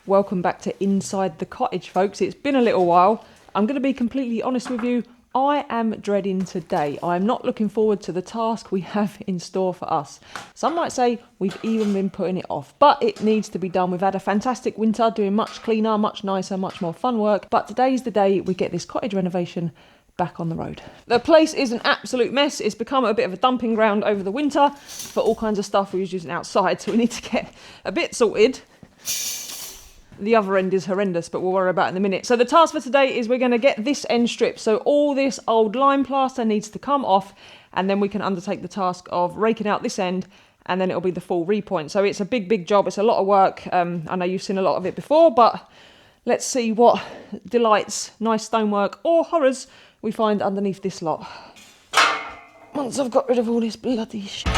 Welcome back to Inside the Cottage, folks. It's been a little while. I'm going to be completely honest with you. I am dreading today. I'm not looking forward to the task we have in store for us. Some might say we've even been putting it off, but it needs to be done. We've had a fantastic winter, doing much cleaner, much nicer, much more fun work. But today's the day we get this cottage renovation back on the road. The place is an absolute mess. It's become a bit of a dumping ground over the winter for all kinds of stuff we was using outside, so we need to get a bit sorted. The other end is horrendous, but we'll worry about it in a minute. So the task for today is we're going to get this end stripped. So all this old lime plaster needs to come off, and then we can undertake the task of raking out this end, and then it'll be the full repoint. So it's a big job. It's a lot of work. I know you've seen a lot of it before, but let's see what delights, nice stonework or horrors we find underneath this lot. Once I've got rid of all this bloody shit.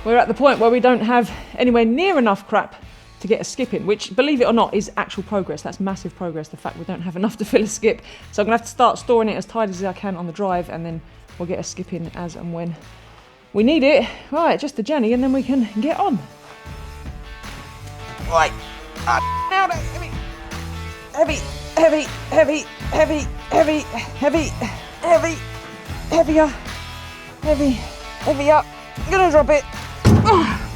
We're at the point where we don't have anywhere near enough crap to get a skip in, which, believe it or not, is actual progress. That's massive progress, the fact we don't have enough to fill a skip. So I'm going to have to start storing it as tidy as I can on the drive, and then we'll get a skip in as and when we need it. Right, just a Jenny, and then we can get on. Right. Now that's heavy. Heavier. I'm going to drop it. Oh,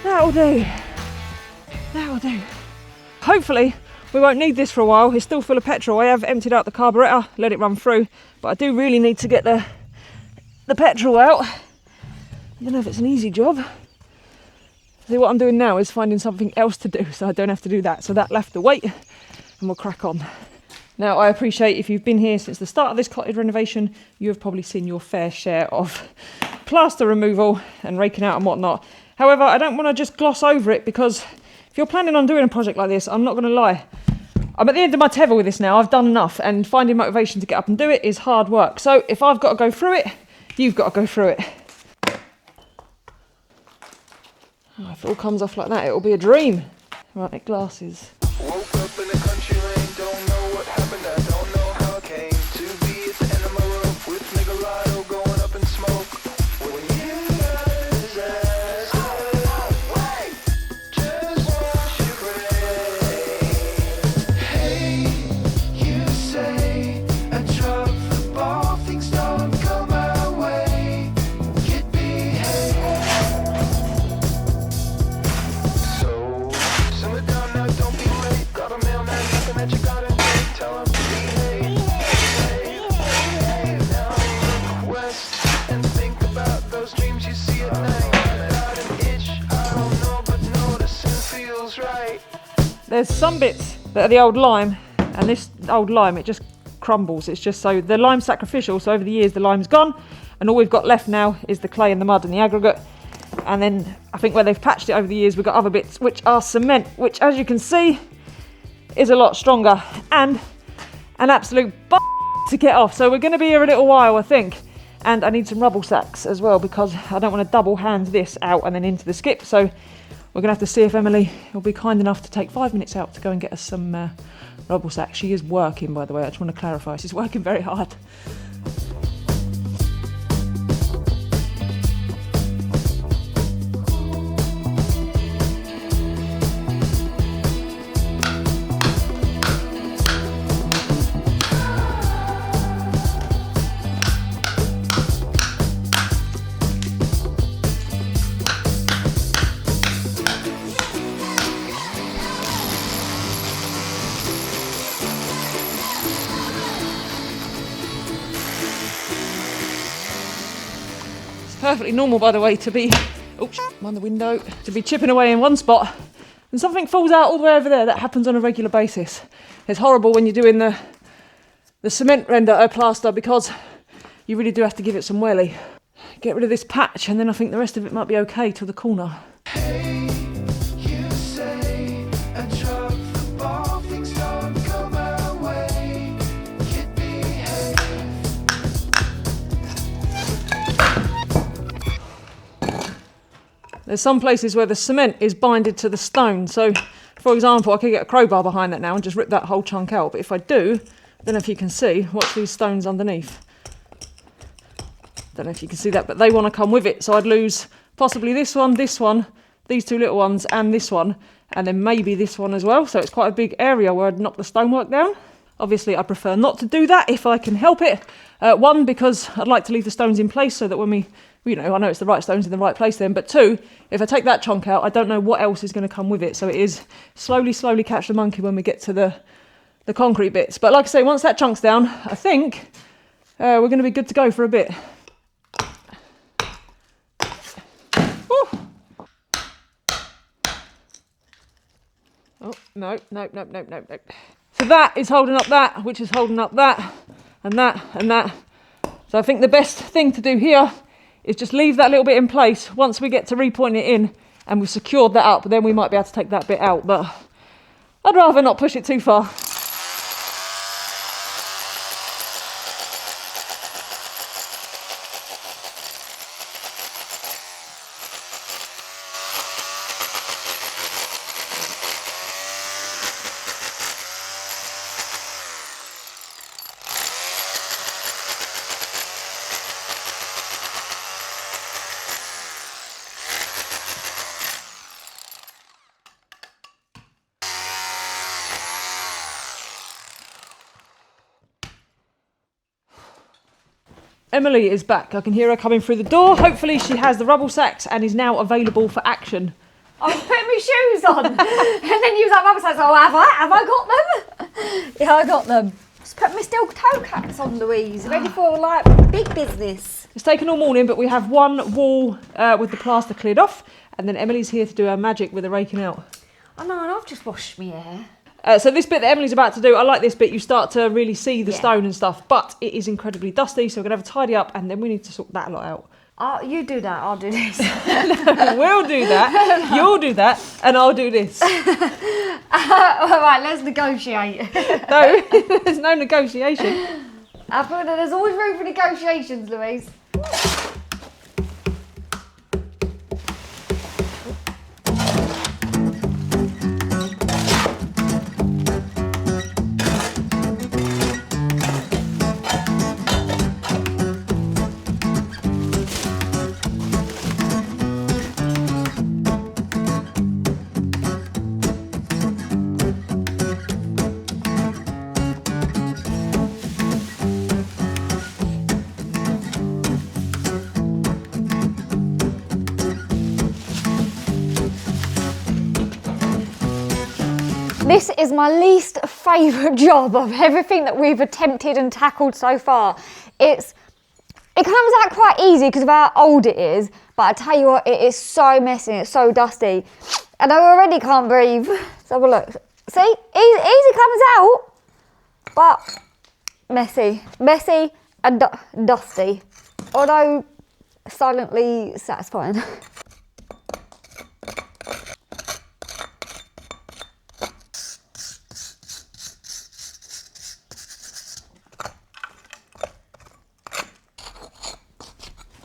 that'll do. Hopefully we won't need this for a while. It's still full of petrol. I have emptied out the carburettor, let it run through, but I do really need to get the petrol out. I don't know if it's an easy job. See, what I'm doing now is finding something else to do, so I don't have to do that. So that'll have to wait, and we'll crack on. Now, I appreciate if you've been here since the start of this cottage renovation, you have probably seen your fair share of plaster removal and raking out and whatnot. However, I don't want to just gloss over it, because if you're planning on doing a project like this, I'm not going to lie, I'm at the end of my tether with this now. I've done enough, and finding motivation to get up and do it is hard work. So if I've got to go through it, you've got to go through it. Oh, if it all comes off like that, it'll be a dream. Right, glasses. Woke up in the country lane, don't know what happened, I don't know how it came to be at the end of my rope with nigga Lotto going up in smoke. When you guys ask, just wash your brain. Hey, you say I drop the ball, things don't come my way. Get behaved. So simmer down now, don't be late. Got a mailman looking at your garden gate. Tell him behave. Now look west and think about those dreams you see at night. Got an itch, I don't know, but noticing feels right. There's some bits that are the old lime, and this old lime, it just crumbles. It's just so, the lime's sacrificial, so over the years the lime's gone, and all we've got left now is the clay and the mud and the aggregate. And then I think where they've patched it over the years, we've got other bits which are cement, which, as you can see, is a lot stronger and an absolute to get off. So we're going to be here a little while, I think. And I need some rubble sacks as well, because I don't want to double hand this out and then into the skip. So we're going to have to see if Emily will be kind enough to take 5 minutes out to go and get us some rubble sacks. She is working, by the way. I just want to clarify. She's working very hard. Perfectly normal, by the way, to be, mind the window, to be chipping away in one spot and something falls out all the way over there. That happens on a regular basis. It's horrible when you're doing the cement render plaster, because you really do have to give it some welly. Get rid of this patch, and then I think the rest of it might be okay till the corner. Hey, you say I drop the ball, things don't go my way. Get behave. There's some places where the cement is binded to the stone. So, for example, I could get a crowbar behind that now and just rip that whole chunk out. But if I do, I don't know if you can see, watch these stones underneath. Don't know if you can see that, but they want to come with it. So I'd lose possibly this one, these two little ones, and this one, and then maybe this one as well. So it's quite a big area where I'd knock the stonework down. Obviously, I prefer not to do that if I can help it. One, because I'd like to leave the stones in place so that when we, I know it's the right stones in the right place then. But two, if I take that chunk out, I don't know what else is going to come with it. So it is slowly catch the monkey when we get to the concrete bits. But like I say, once that chunk's down, I think we're going to be good to go for a bit. Woo. Oh, no. So that is holding up that, which is holding up that, and that, and that. So I think the best thing to do here is just leave that little bit in place. Once we get to repointing it in and we've secured that up, then we might be able to take that bit out. But I'd rather not push it too far. Emily is back. I can hear her coming through the door. Hopefully she has the rubble sacks and is now available for action. I was putting my shoes on and then you was like, rubble sacks. Oh, have I got them? Yeah, I got them. Just put my steel toe caps on, Louise. Ready for, like, big business. It's taken all morning, but we have one wall with the plaster cleared off, and then Emily's here to do her magic with the raking out. I know, and I've just washed my hair. So this bit that Emily's about to do, I like this bit. You start to really see the stone and stuff, but it is incredibly dusty, so we're going to have a tidy up, and then we need to sort that lot out. You do that, I'll do this. We'll do that, you'll do that, and I'll do this. All right, let's negotiate. No, there's no negotiation. I thought that there's always room for negotiations, Louise. This is my least favourite job of everything that we've attempted and tackled so far. It comes out quite easy because of how old it is, but I tell you what, it is so messy, it's so dusty. And I already can't breathe. Let's have a look. See, easy comes out, but messy and dusty, although silently satisfying.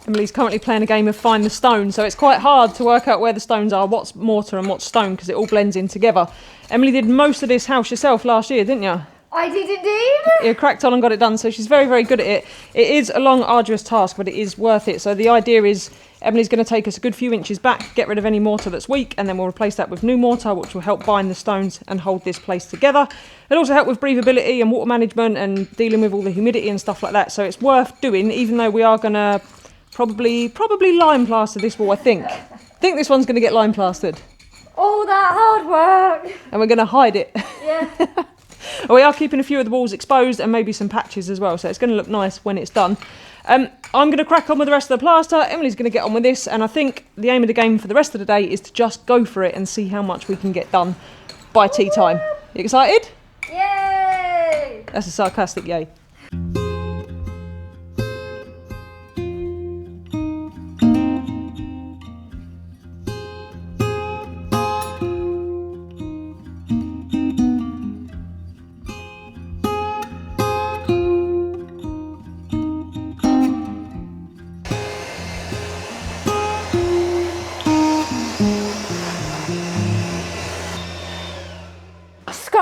Emily's currently playing a game of find the stone, so it's quite hard to work out where the stones are, what's mortar and what's stone, because it all blends in together. Emily did most of this house yourself last year, didn't you? I did indeed. You cracked on and got it done, so she's very, very good at it. It is a long, arduous task, but it is worth it. So the idea is Emily's going to take us a good few inches back, get rid of any mortar that's weak, and then we'll replace that with new mortar, which will help bind the stones and hold this place together. It'll also help with breathability and water management and dealing with all the humidity and stuff like that. So it's worth doing, even though we are going to probably lime plaster this wall, I think. I think this one's going to get lime plastered. All that hard work. And we're going to hide it. Yeah. We are keeping a few of the walls exposed and maybe some patches as well, so it's going to look nice when it's done. I'm going to crack on with the rest of the plaster. Emily's going to get on with this, and I think the aim of the game for the rest of the day is to just go for it and see how much we can get done by tea time. You excited? Yay! That's a sarcastic yay.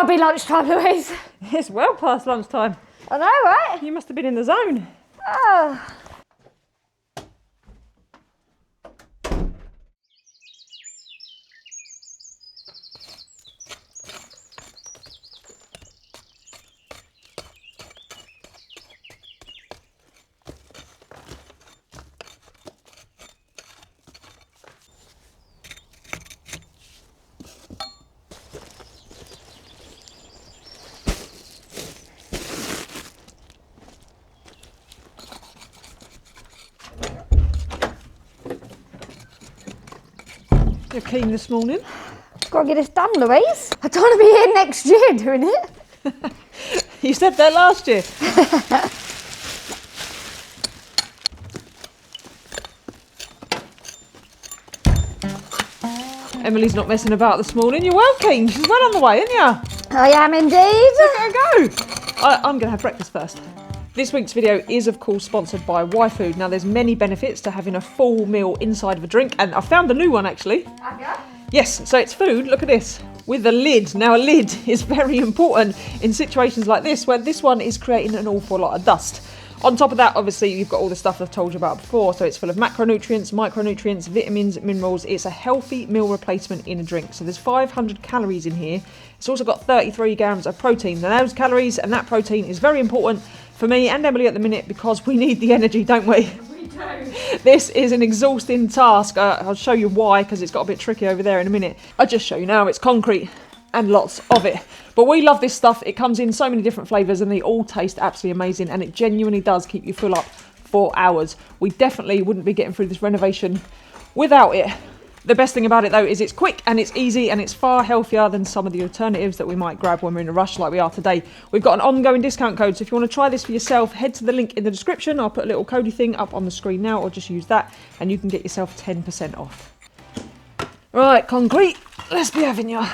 grubby lunchtime, Louise. It's well past lunchtime. I know, right? You must have been in the zone. Oh. You're keen this morning. Gotta get this done, Louise. I don't want to be here next year doing it. You said that last year. Emily's not messing about this morning. You're well keen. She's well on the way, isn't you? I am indeed. Go. I'm going to have breakfast first. This week's video is of course sponsored by Y-Food. Now there's many benefits to having a full meal inside of a drink, and I found a new one actually. Yes, so it's food, look at this, with a lid. Now a lid is very important in situations like this where this one is creating an awful lot of dust. On top of that, obviously, you've got all the stuff I've told you about before. So it's full of macronutrients, micronutrients, vitamins, minerals. It's a healthy meal replacement in a drink. So there's 500 calories in here. It's also got 33 grams of protein. Now those calories and that protein is very important for me and Emily at the minute because we need the energy, don't we? We do. This is an exhausting task. I'll show you why, because it's got a bit tricky over there in a minute. I'll just show you now. It's concrete and lots of it. But we love this stuff. It comes in so many different flavours and they all taste absolutely amazing, and it genuinely does keep you full up for hours. We definitely wouldn't be getting through this renovation without it. The best thing about it though is it's quick and it's easy and it's far healthier than some of the alternatives that we might grab when we're in a rush like we are today. We've got an ongoing discount code, so if you want to try this for yourself, head to the link in the description. I'll put a little codey thing up on the screen now, or just use that and you can get yourself 10% off. Right, concrete, let's be having ya.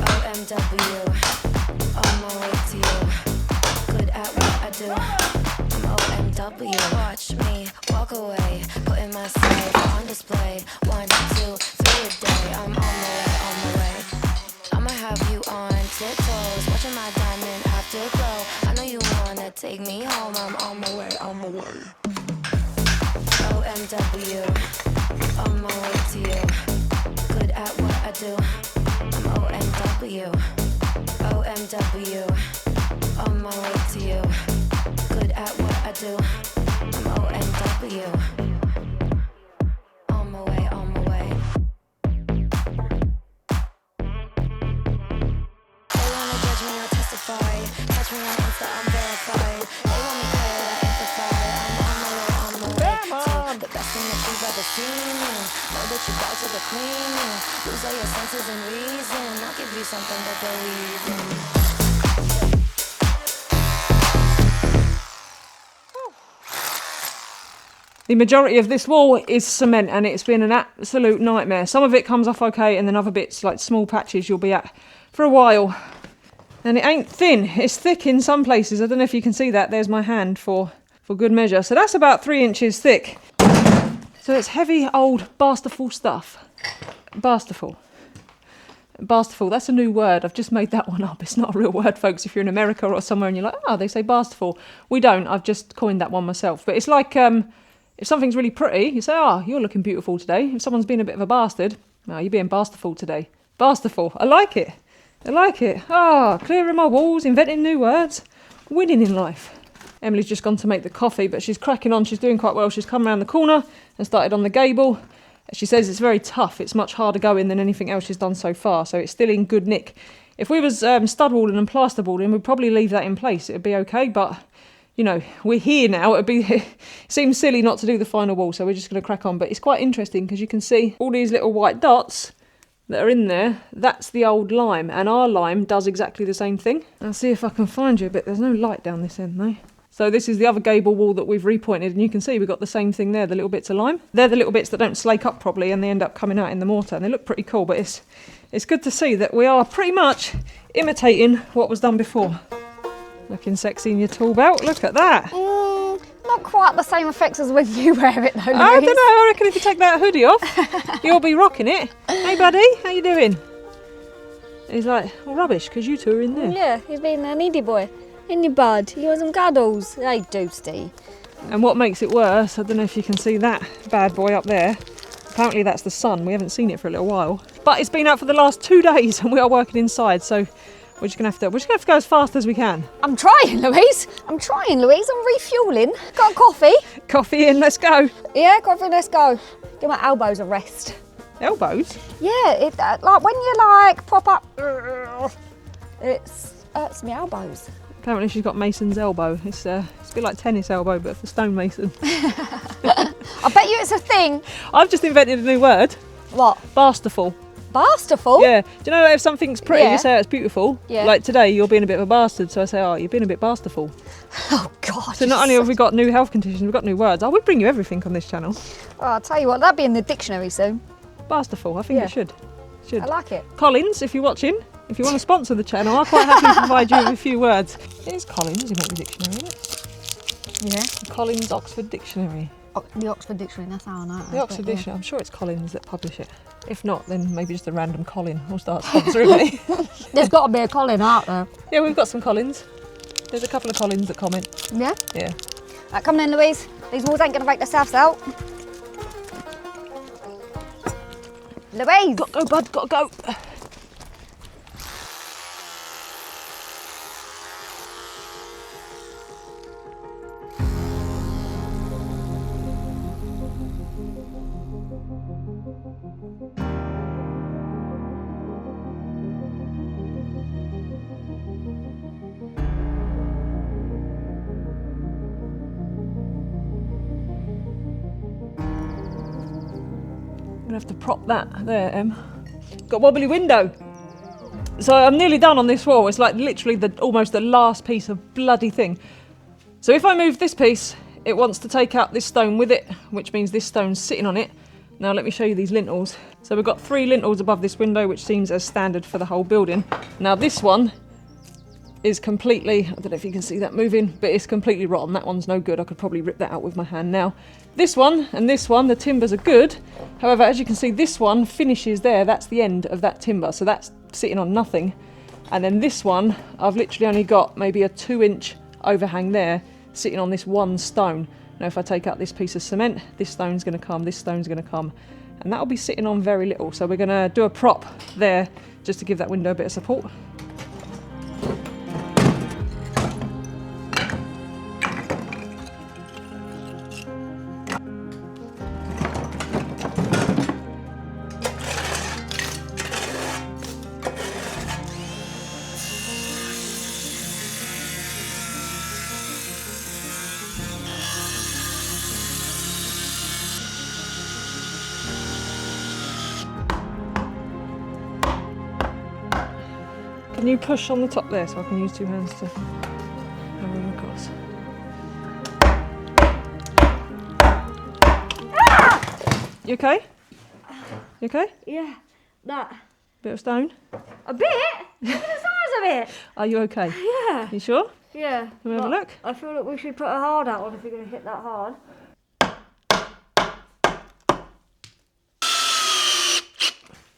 OMW, on my way to you. Good at what I do. I'm OMW. Watch me walk away, putting myself on display. 1, 2, 3 a day. I'm on my way. I'ma have you on tiptoes, watching my diamond afterglow. I know you wanna take me home. I'm on my way. OMW, on my way to you. Good at what I do. I'm OMW, on my way to you. Good at what I do. I'm OMW, on my way. They wanna judge me or testify. Catch me on Insta, I'm verified. They want me clear, I amplify. I'm on my way to the best thing that you've ever seen. Know that you're about to the queen. Lose all your senses and reason. I'll give you something to believe in. The majority of this wall is cement and it's been an absolute nightmare. Some of it comes off okay and then other bits, like small patches, you'll be at for a while. And it ain't thin, it's thick in some places. I don't know if you can see that. There's my hand for good measure. So that's about 3 inches thick. So it's heavy, old, bastaful stuff. Bastaful, that's a new word. I've just made that one up. It's not a real word, folks. If you're in America or somewhere and you're like, oh, they say bastaful. We don't. I've just coined that one myself. But it's like... if something's really pretty, you say, oh, you're looking beautiful today. If someone's been a bit of a bastard, oh, you're being bastaful today. Bastaful. I like it. Ah, clearing my walls, inventing new words. Winning in life. Emily's just gone to make the coffee, but she's cracking on. She's doing quite well. She's come around the corner and started on the gable. She says it's very tough. It's much harder going than anything else she's done so far, so it's still in good nick. If we was stud walling and plasterboarding, we'd probably leave that in place. It'd be okay, but... you know, we're here now. It seems silly not to do the final wall, so we're just going to crack on. But it's quite interesting because you can see all these little white dots that are in there. That's the old lime, and our lime does exactly the same thing. I'll see if I can find you a bit. There's no light down this end, though. So this is the other gable wall that we've repointed, and you can see we've got the same thing there, the little bits of lime. They're the little bits that don't slake up properly, and they end up coming out in the mortar, and they look pretty cool. But it's good to see that we are pretty much imitating what was done before. Looking sexy in your tool belt. Look at that. Not quite the same effects as when you wear it though, Louise. I don't know, I reckon if you take that hoodie off, you'll be rocking it. Hey buddy, how you doing? He's like, well, rubbish, because you two are in there. Yeah, he's being a needy boy. In your bud, you want some cuddles? Hey, Doosty. And what makes it worse, I don't know if you can see that bad boy up there. Apparently that's the sun, we haven't seen it for a little while. But it's been out for the last 2 days and we are working inside, so we're just gonna have to go as fast as we can. I'm trying, Louise. I'm refuelling. Got a coffee. Coffee in, let's go. Yeah, coffee, let's go. Give my elbows a rest. Elbows? Yeah, it like when you like prop up, it hurts my elbows. Apparently she's got Mason's elbow. It's a bit like tennis elbow, but for stonemason. I bet you it's a thing. I've just invented a new word. What? Basterful. Basterful? Yeah. Do you know if something's pretty, Yeah. you say it's beautiful? Yeah. Like today, you're being a bit of a bastard, so I say, oh, you're being a bit basterful. Oh God. So not only have we got new health conditions, we've got new words. I would bring you everything on this channel. Oh, I'll tell you what, that'd be in the dictionary soon. Basterful, I think Yeah. it should. I like it. Collins, if you're watching, if you want to sponsor the channel, I'll quite happily provide you with a few words. It is Collins, isn't it, the dictionary, isn't it? Yeah. Collins Oxford Dictionary. The Oxford Dictionary, that's how I know it. The Oxford Dictionary, I'm sure it's Collins that publish it. If not, then maybe just a random Colin will start sponsoring me. There's got to be a Colin out there. Yeah, we've got some Collins. There's a couple of Collins that comment. Yeah? Yeah. Right, come on in, Louise. These walls ain't going to break themselves out. Louise! Gotta go, bud, gotta go. I'm gonna have to prop that there, Em. Got a wobbly window. So I'm nearly done on this wall. It's like literally almost the last piece of bloody thing. So if I move this piece, it wants to take out this stone with it, which means this stone's sitting on it. Now let me show you these lintels. So we've got 3 lintels above this window, which seems as standard for the whole building. Now this one is completely, I don't know if you can see that moving, but it's completely rotten. That one's no good. I could probably rip that out with my hand now. This one and this one, the timbers are good. However, as you can see, this one finishes there. That's the end of that timber. So that's sitting on nothing. And then this one, I've literally only got maybe a 2-inch overhang there, sitting on this one stone. Now, if I take out this piece of cement, this stone's going to come, this stone's going to come. And that'll be sitting on very little. So we're going to do a prop there just to give that window a bit of support. Can you push on the top there so I can use 2 hands to hammer them across? You okay? You okay? Yeah, that. Bit of stone? A bit? Look at the size of it. Are you okay? Yeah. You sure? Yeah. Can we have a look? I feel like we should put a hard out on if you're going to hit that hard.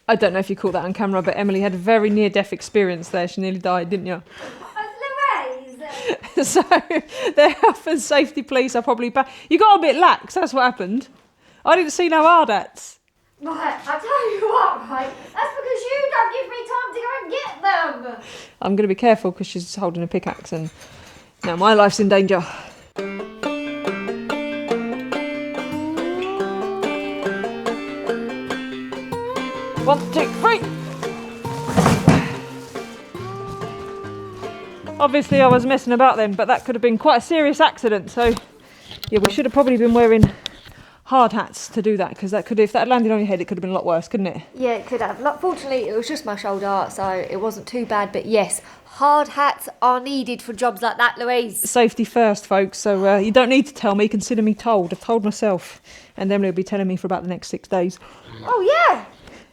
I don't know if you caught that on camera, but Emily had a very near-death experience there. She nearly died, didn't you? Louise! So their health and safety police are probably back. You got a bit lax, that's what happened. I didn't see no hard hats. Right, I tell you what, right? That's because you don't give me time to go and get them. I'm going to be careful because she's holding a pickaxe and now my life's in danger. One, two, three. Obviously I was messing about then, but that could have been quite a serious accident. So yeah, we should have probably been wearing hard hats to do that, because that could, if that had landed on your head, it could have been a lot worse, couldn't it? Yeah, it could have. Like, fortunately, it was just my shoulder, so it wasn't too bad. But yes, hard hats are needed for jobs like that, Louise. Safety first, folks. So you don't need to tell me. Consider me told. I've told myself, and then they'll be telling me for about the next 6 days. Oh yeah.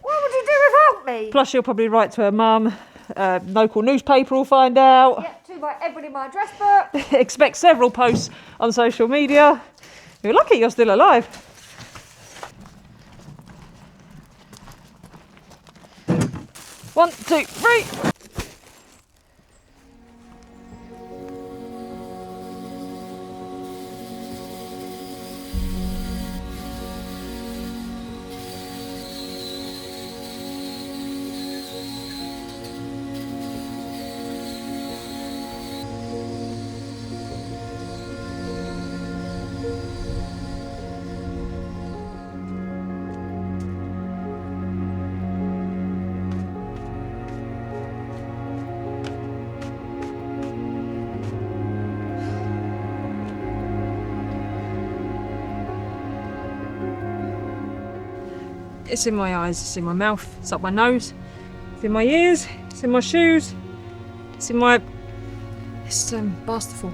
What would you do without me? Plus, she'll probably write to her mum. Local newspaper will find out. Yeah, to my everybody in my address book. Expect several posts on social media. You're lucky you're still alive. One, two, three. It's in my eyes, it's in my mouth, it's up my nose, it's in my ears, it's in my shoes, it's in my... It's masterful.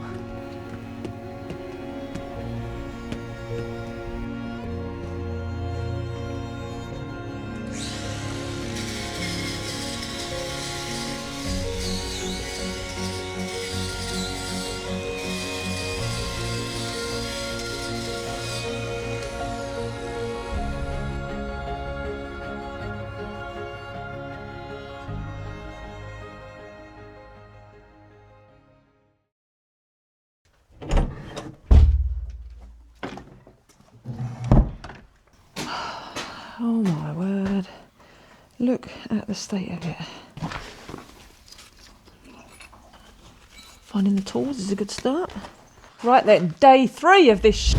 Oh my word. Look at the state of it. Finding the tools is a good start. Right then, day 3 of this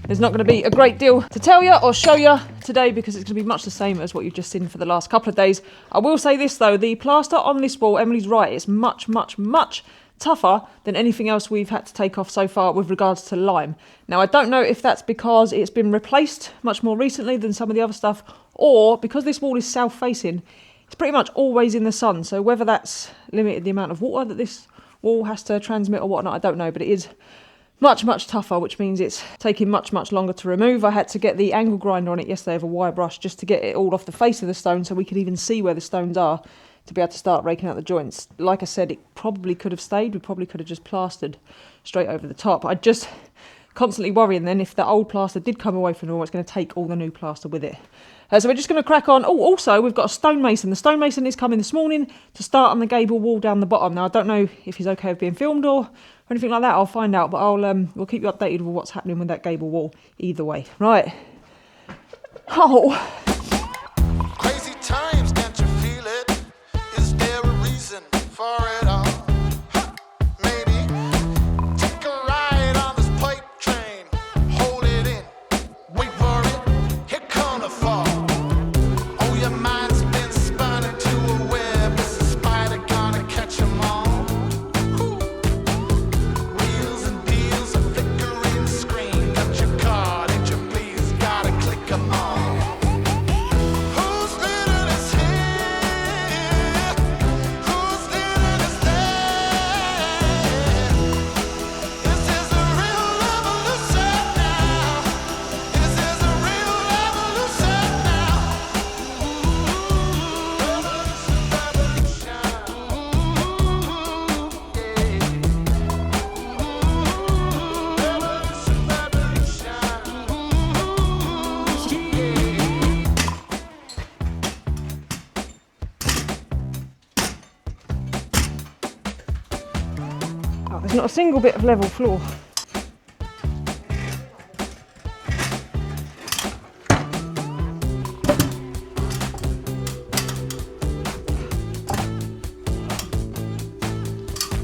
There's not going to be a great deal to tell you or show you today because it's going to be much the same as what you've just seen for the last couple of days. I will say this though, the plaster on this wall, Emily's right, it's much tougher than anything else we've had to take off so far with regards to lime. Now I don't know if that's because it's been replaced much more recently than some of the other stuff, or because this wall is south facing, it's pretty much always in the sun, so whether that's limited the amount of water that this wall has to transmit or whatnot, I don't know, but it is much tougher, which means it's taking much longer to remove. I had to get the angle grinder on it yesterday with a wire brush just to get it all off the face of the stone so we could even see where the stones are to be able to start raking out the joints. Like I said, it probably could have stayed. We probably could have just plastered straight over the top. I just constantly worrying then if the old plaster did come away from the wall, it's going to take all the new plaster with it. So we're just going to crack on. Oh, also, we've got a stonemason. The stonemason is coming this morning to start on the gable wall down the bottom. Now, I don't know if he's okay with being filmed or anything like that. I'll find out, but we'll keep you updated with what's happening with that gable wall either way. Right. Oh. Crazy times, can't you feel it? Is there a reason for it all? Huh, maybe take a ride on this pipe train. Hold it in, wait for it. Here come the fall. Oh, your mind's been spun into a web. Is a spider gonna catch 'em all? Wheels and deals, a flickering screen. Got your card, ain't you please? Gotta click 'em on. Who's living is here? Who's living is there? This is a real revolution now. This is a real revolution now. Oh, there's not a single bit of level floor.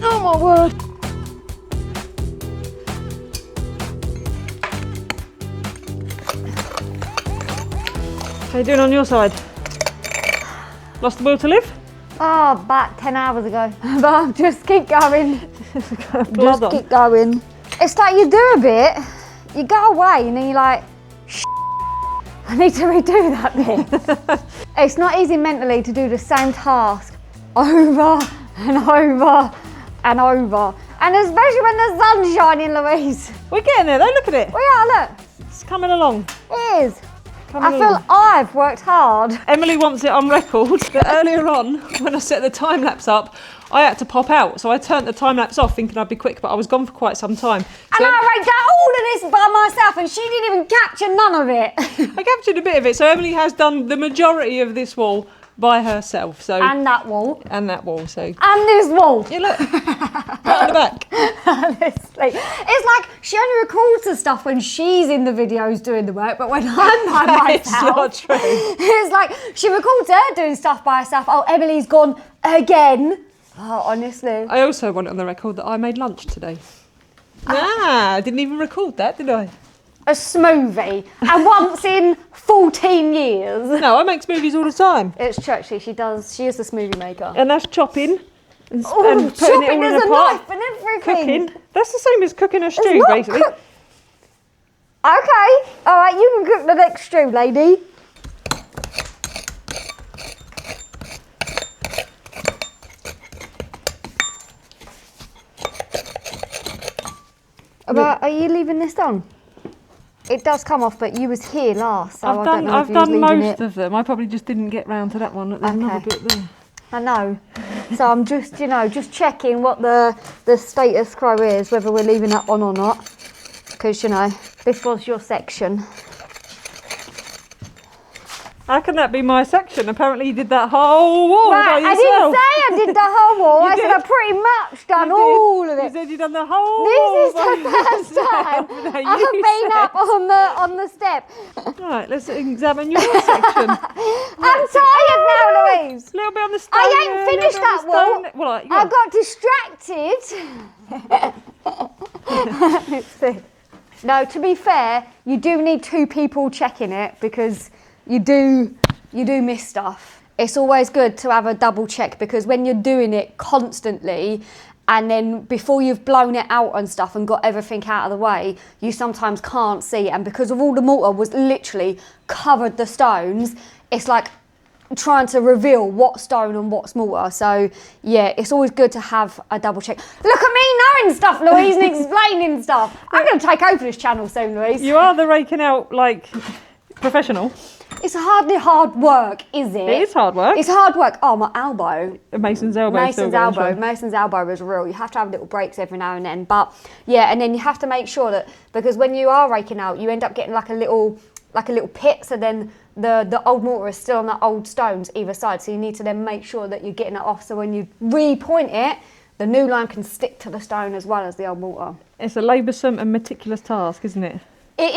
Oh my word! How you doing on your side? Lost the will to live? Oh, about 10 hours ago. But just keep going. Blood Just on. keep going. It's like you do a bit, you go away and then you're like, I need to redo that bit. It's not easy mentally to do the same task over and over and over. And especially when the sun's shining, Louise. We're getting there though, look at it. We are, look, It's coming along. it is. Coming I feel along. I've worked hard. Emily wants it on record, but earlier on, when I set the time lapse up, I had to pop out, so I turned the time lapse off thinking I'd be quick, but I was gone for quite some time. And So I raked out all of this by myself and she didn't even capture none of it. I captured a bit of it, so Emily has done the majority of this wall by herself. So And that wall. and that wall, so And this wall. yeah, look, right on the back. Honestly. It's like she only records the stuff when she's in the videos doing the work, but when I'm by It's not myself, true. it's like she records her doing stuff by herself. Oh, Emily's gone again. Oh, honestly. I also want it on the record that I made lunch today. I didn't even record that, did I? A smoothie. And once in 14 years. No, I make smoothies all the time. It's true, actually. She is the smoothie maker. And that's chopping and, Oh, and putting chopping, it all in there's a a pot. knife and everything. Cooking. That's the same as cooking a It's stew, not basically. Okay. All right, you can cook the next stew, lady. Are you leaving this on? It does come off, but you was here last, so I don't know if I've you was done leaving most it. of them. I probably just didn't get round to that one. There's another Okay. bit there. I know. So I'm just, just checking what the status quo is, whether we're leaving that on or not. Because, this was your section. How can that be my section? Apparently you did that whole wall by Right, I yourself. didn't say I did the whole wall. You I said did. I pretty much done You did. all of You it. said you'd done the whole This wall is by the first time yourself. No, I've you been said. up on the step. Right, let's examine your section. I'm tired now, Louise. A little bit on the stone. I there, ain't a little finished bit on that the wall. stone. Well, like, I got distracted. No, to be fair, you do need two people checking it because you do miss stuff. It's always good to have a double check because when you're doing it constantly and then before you've blown it out and stuff and got everything out of the way, you sometimes can't see it. And because of all the mortar was literally covered the stones, it's like trying to reveal what's stone and what's mortar. So yeah, it's always good to have a double check. Look at me knowing stuff, Louise, and explaining stuff. I'm going to take over this channel soon, Louise. you are the raking out, like, professional. It's hardly hard work, is it? It is hard work. It's hard work. Oh, my elbow. Mason's elbow. Mason's elbow is real. You have to have little breaks every now and then. But yeah, and then you have to make sure that, because when you are raking out, you end up getting like a little pit. So then the old mortar is still on the old stones either side. So you need to then make sure that you're getting it off. So when you repoint it, the new line can stick to the stone as well as the old mortar. It's a laboursome and meticulous task, isn't it? It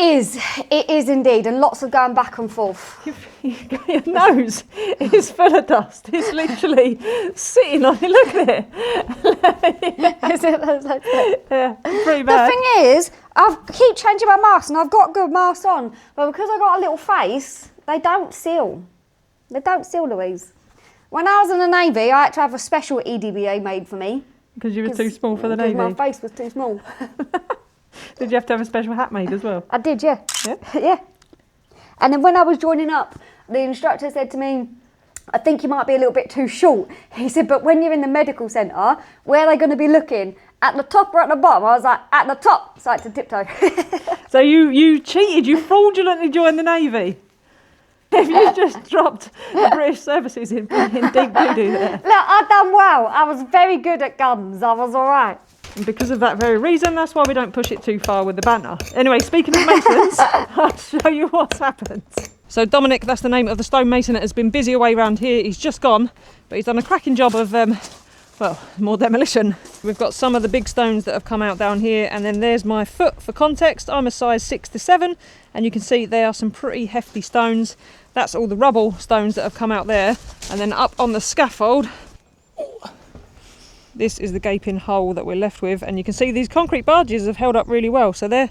is indeed, and lots of going back and forth. Your nose is full of dust. It's literally sitting on it. Look at it. Yeah, pretty The bad. thing is, I keep changing my masks and I've got good masks on, but because I've got a little face, they don't seal. They don't seal, Louise. When I was in the Navy, I had to have a special EDBA made for me. Because you were too small for the because Navy. my face was too small. Did you have to have a special hat made as well? I did, yeah. Yeah? Yeah. And then when I was joining up, the instructor said to me, I think you might be a little bit too short. He said, but when you're in the medical centre, where are they going to be looking? At the top or at the bottom? I was like, at the top. So I had to tiptoe. So you cheated, you fraudulently joined the Navy. If you just dropped the British services in deep doo-doo there. Look, I done well. I was very good at guns. I was all right. And because of that very reason, that's why we don't push it too far with the banter. Anyway, speaking of masons, I'll show you what's happened. So Dominic, that's the name of the stonemason that has been busy away around here. He's just gone, but he's done a cracking job of, more demolition. We've got some of the big stones that have come out down here, and then there's my foot for context. I'm a size 6 to 7, and you can see there are some pretty hefty stones. That's all the rubble stones that have come out there. And then up on the scaffold, this is the gaping hole that we're left with, and you can see these concrete barges have held up really well, so they're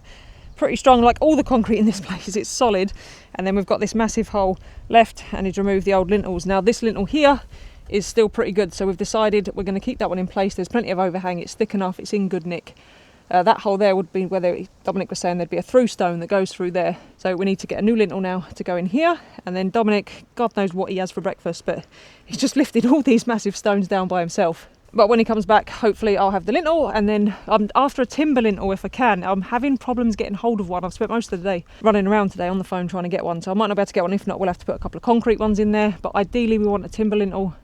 pretty strong. Like all the concrete in this place, it's solid. And then we've got this massive hole left, and he's removed the old lintels. Now this lintel here is still pretty good, so we've decided we're going to keep that one in place. There's plenty of overhang, it's thick enough, it's in good nick. That hole there would be where Dominic was saying there'd be a through stone that goes through there. So we need to get a new lintel now to go in here. And then Dominic, God knows what he has for breakfast, but he's just lifted all these massive stones down by himself. But when he comes back, hopefully I'll have the lintel, and then after a timber lintel if I can. I'm having problems getting hold of one. I've spent most of the day running around today on the phone trying to get one, so I might not be able to get one. If not, we'll have to put a couple of concrete ones in there. But ideally we want a timber lintel,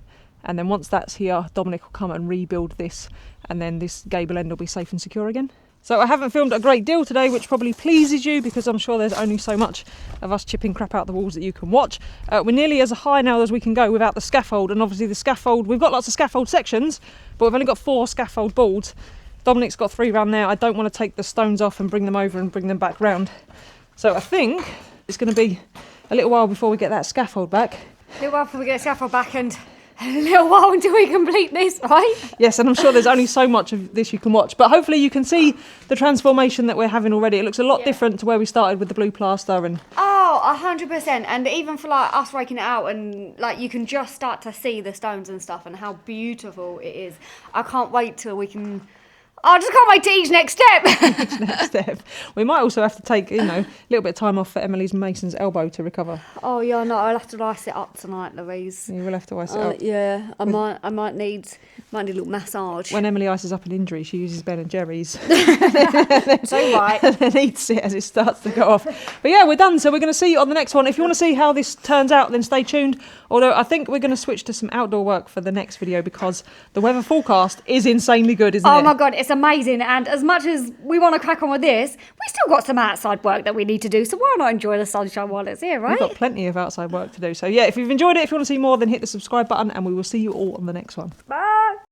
And then once that's here, Dominic will come and rebuild this, and then this gable end will be safe and secure again. So I haven't filmed a great deal today, which probably pleases you because I'm sure there's only so much of us chipping crap out the walls that you can watch. We're nearly as high now as we can go without the scaffold, and obviously the scaffold, we've got lots of scaffold sections, but we've only got 4 scaffold boards. Dominic's got 3 round there. I don't want to take the stones off and bring them over and bring them back round. So I think it's going to be a little while before we get that scaffold back. A little while before we get the scaffold back, and a little while until we complete this, right? Yes, and I'm sure there's only so much of this you can watch, but hopefully you can see the transformation that we're having already. It looks a lot different to where we started with the blue plaster. And Oh, 100%. And even for like us raking it out, and like you can just start to see the stones and stuff and how beautiful it is. I can't wait till we can. I just can't wait to each next step. next step. We might also have to take, a little bit of time off for Emily's Mason's elbow to recover. Oh yeah, no, I'll have to ice it up tonight, Louise. You will have to ice it up. Yeah, I might need a little massage. When Emily ices up an injury, she uses Ben & Jerry's. So right. And then eats it as it starts to go off. But yeah, we're done. So we're going to see you on the next one. If you want to see how this turns out, then stay tuned. Although I think we're going to switch to some outdoor work for the next video because the weather forecast is insanely good, isn't it? Oh my God, it's amazing. And as much as we want to crack on with this, we still got some outside work that we need to do. So why not enjoy the sunshine while it's here, right? We've got plenty of outside work to do. So yeah, if you've enjoyed it, if you want to see more, then hit the subscribe button and we will see you all on the next one. Bye.